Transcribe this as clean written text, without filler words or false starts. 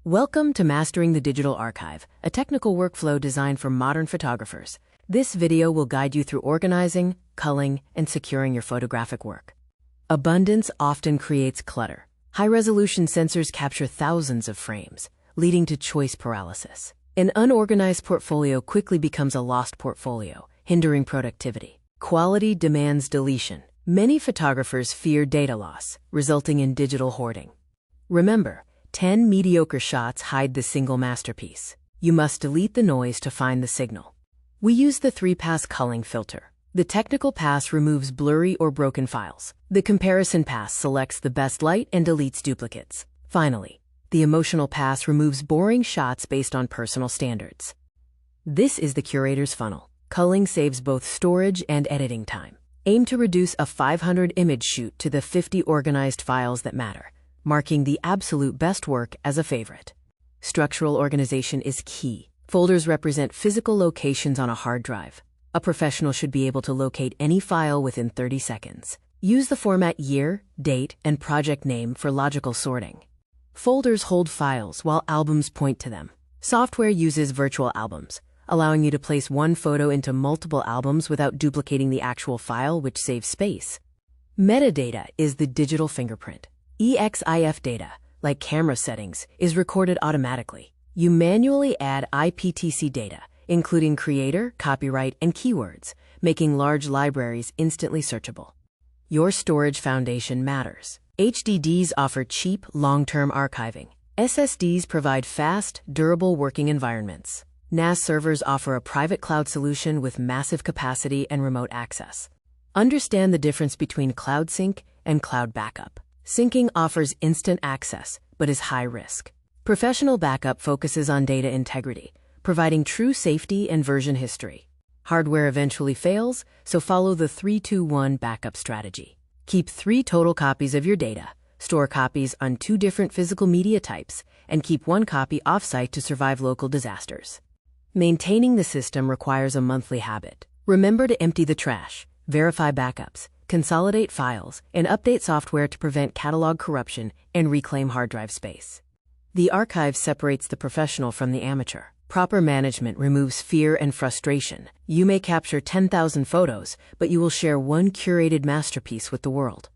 Welcome to Mastering the Digital Archive, a technical workflow designed for modern photographers. This video will guide you through organizing, culling, and securing your photographic work. Abundance often creates clutter. High-resolution sensors capture thousands of frames, leading to choice paralysis. An unorganized portfolio quickly becomes a lost portfolio, hindering productivity. Quality demands deletion. Many photographers fear data loss, resulting in digital hoarding. Remember, 10 mediocre shots hide the single masterpiece. You must delete the noise to find the signal. We use the 3-pass culling filter. The technical pass removes blurry or broken files. The comparison pass selects the best light and deletes duplicates. Finally, the emotional pass removes boring shots based on personal standards. This is the curator's funnel. Culling saves both storage and editing time. Aim to reduce a 500-image shoot to the 50 organized files that matter, marking the absolute best work as a favorite. Structural organization is key. Folders represent physical locations on a hard drive. A professional should be able to locate any file within 30 seconds. Use the format year, date, and project name for logical sorting. Folders hold files while albums point to them. Software uses virtual albums, allowing you to place one photo into multiple albums without duplicating the actual file, which saves space. Metadata is the digital fingerprint. EXIF data, like camera settings, is recorded automatically. You manually add IPTC data, including creator, copyright, and keywords, making large libraries instantly searchable. Your storage foundation matters. HDDs offer cheap, long-term archiving. SSDs provide fast, durable working environments. NAS servers offer a private cloud solution with massive capacity and remote access. Understand the difference between cloud sync and cloud backup. Syncing offers instant access, but is high risk. Professional backup focuses on data integrity, providing true safety and version history. Hardware eventually fails, so follow the 3-2-1 backup strategy. Keep 3 total copies of your data, store copies on 2 different physical media types, and keep 1 copy offsite to survive local disasters. Maintaining the system requires a monthly habit. Remember to empty the trash, verify backups, consolidate files, and update software to prevent catalog corruption and reclaim hard drive space. The archive separates the professional from the amateur. Proper management removes fear and frustration. You may capture 10,000 photos, but you will share one curated masterpiece with the world.